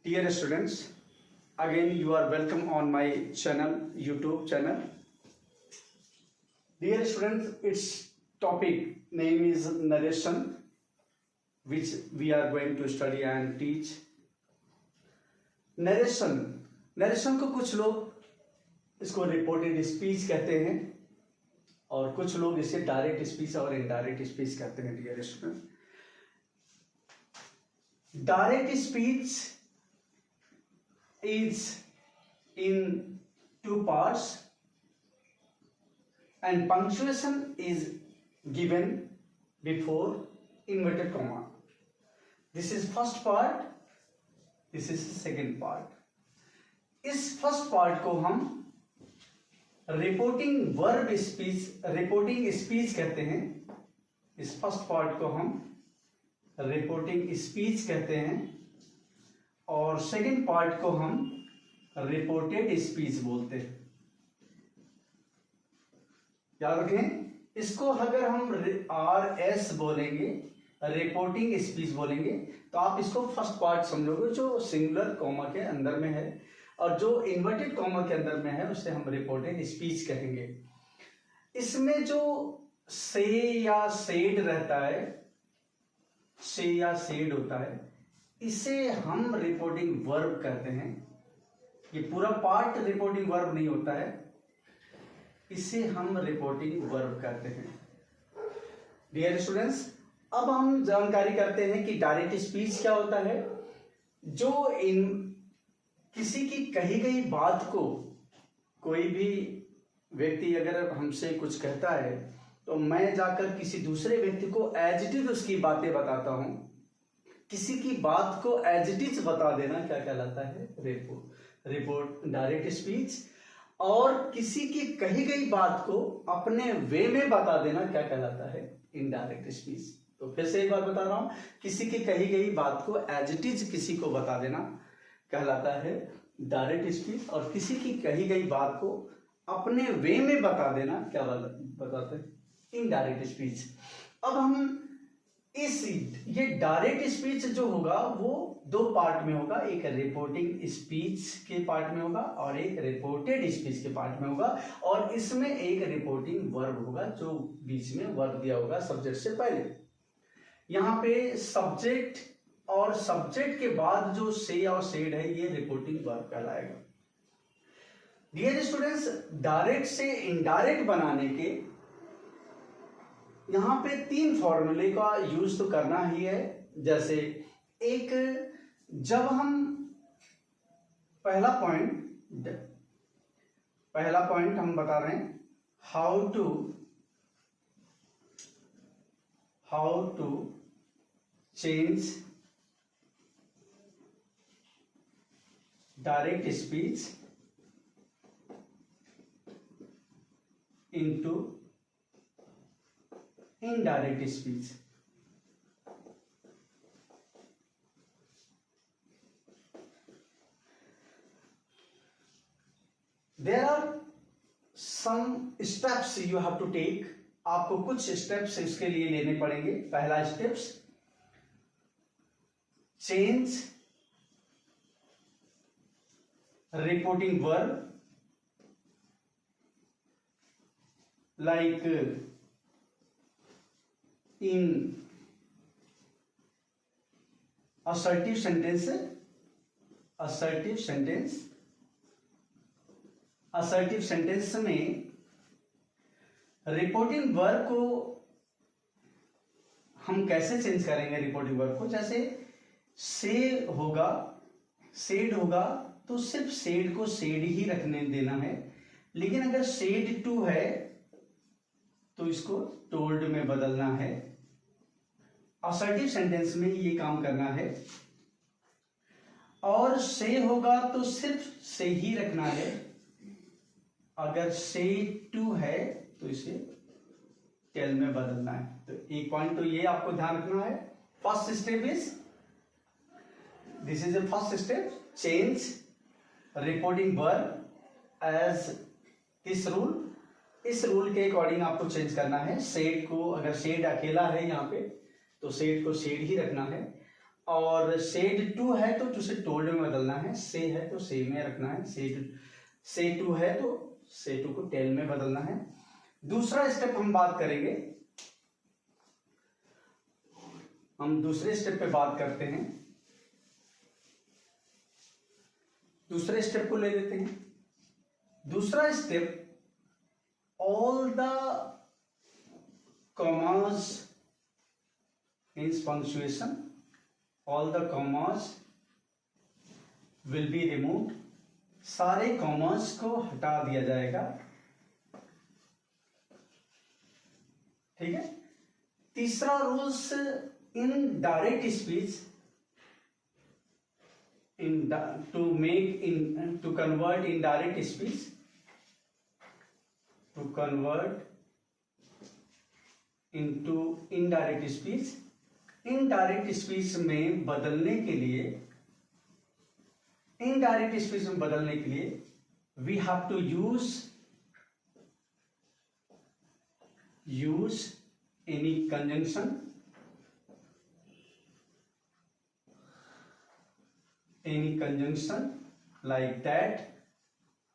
Dear students, again you are welcome on my channel, YouTube channel. Dear students, its topic name is narration, which we are going to study and teach. Narration को कुछ लोग इसको reported speech कहते हैं और कुछ लोग इसे डायरेक्ट स्पीच और इनडायरेक्ट स्पीच कहते हैं. Dear student, direct speech is in two parts and punctuation is given before inverted comma. This is first part, this is second part. इस फर्स्ट पार्ट को हम reporting verb speech, reporting speech कहते हैं. इस first part को हम reporting speech कहते हैं और सेकंड पार्ट को हम रिपोर्टेड स्पीच बोलते हैं. याद रखें, इसको अगर हम RS बोलेंगे, रिपोर्टिंग स्पीच बोलेंगे, तो आप इसको फर्स्ट पार्ट समझोगे जो सिंगुलर कॉमा के अंदर में है, और जो इन्वर्टेड कॉमा के अंदर में है उसे हम रिपोर्टेड स्पीच कहेंगे. इसमें जो से या सेड रहता है, से या सेड होता है, इसे हम रिपोर्टिंग वर्ब कहते हैं. ये पूरा पार्ट रिपोर्टिंग वर्ब नहीं होता है, इसे हम रिपोर्टिंग वर्ब कहते हैं. डियर स्टूडेंट्स, अब हम जानकारी करते हैं कि डायरेक्ट स्पीच क्या होता है. जो किसी की कही गई बात को कोई भी व्यक्ति अगर हमसे कुछ कहता है तो मैं जाकर किसी दूसरे व्यक्ति को एज इट इज उसकी बातें बताता हूं. किसी की बात को एज इट इज बता देना क्या कहलाता है? Report direct speech. और किसी की कही गई बात को अपने वे में बता देना क्या कहलाता है? Indirect speech. तो फिर से एक बार बता रहा हूं, किसी की कही गई बात को एज इट इज किसी को बता देना कहलाता है डायरेक्ट स्पीच, और किसी की कही गई बात को अपने वे में बता देना क्या बताते हैं? Indirect speech. अब हम ये डायरेक्ट स्पीच जो होगा वो दो पार्ट में होगा. एक रिपोर्टिंग स्पीच के पार्ट में होगा और एक रिपोर्टेड स्पीच के पार्ट में होगा. और इसमें एक रिपोर्टिंग वर्ब होगा जो बीच में वर्ब दिया होगा सब्जेक्ट से पहले. यहाँ पे सब्जेक्ट और सब्जेक्ट के बाद जो से और सेड है ये रिपोर्टिंग वर्ब कहलाएगा. डियर स्टूडेंट्स, डायरेक्ट से इनडायरेक्ट बनाने के यहां पे तीन फॉर्मूले का यूज तो करना ही है. जैसे एक, जब हम पहला पॉइंट हम बता रहे हैं how to change direct speech into indirect speech. There are some steps you have to take. आपको कुछ स्टेप्स इसके लिए लेने पड़ेंगे. पहला steps, change reporting verb like in assertive sentence में रिपोर्टिंग वर्ब को हम कैसे चेंज करेंगे? रिपोर्टिंग वर्ब को जैसे सेड होगा तो सिर्फ सेड को सेड ही रखने देना है. लेकिन अगर सेड टू है तो इसको टोल्ड में बदलना है. असर्टिव सेंटेंस में ये काम करना है. और से होगा तो सिर्फ से ही रखना है. अगर से टू है तो इसे टेल में बदलना है. तो एक पॉइंट तो ये आपको ध्यान रखना है. First step this is a first step, change reporting verb as this rule. इस रूल के अकॉर्डिंग आपको चेंज करना है. सेड को, अगर सेड अकेला है यहाँ पे तो सेड को सेड ही रखना है. और सेड टू है तो उसे टोल्ड में बदलना है, से है तो से में रखना है, से टू है तो से टू को टेल में बदलना है। दूसरा स्टेप हम बात करेंगे, हम दूसरे स्टेप पे बात करते हैं। दूसरे स्टेप को ले लेते हैं। दूसरा step, all the commas means punctuation, all the commas will be removed, सारे कॉमास को हटा दिया जाएगा। ठीक है। तीसरा rules, in direct speech, to convert indirect speech, to convert into indirect speech, indirect speech में बदलने के लिए, indirect speech में बदलने के लिए we have to use any conjunction, any conjunction like that,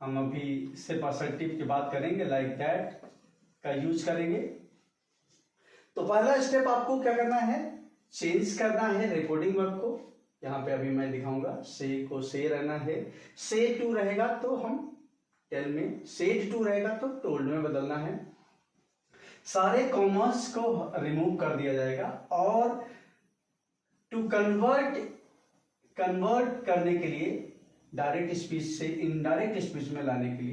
हम अभी सिर्फ असर्टिव की बात करेंगे, like that का यूज करेंगे। तो पहला स्टेप आपको क्या करना है, चेंज करना है रिपोर्टिंग वर्ब को। यहां पे अभी मैं दिखाऊंगा, से को से रहना है, से टू रहेगा तो हम टेल में, सेड टू रहेगा तो टोल्ड में बदलना है। सारे कॉमर्स को रिमूव कर दिया जाएगा और टू कन्वर्ट करने के लिए, डायरेक्ट स्पीच से इनडायरेक्ट स्पीच में लाने के लिए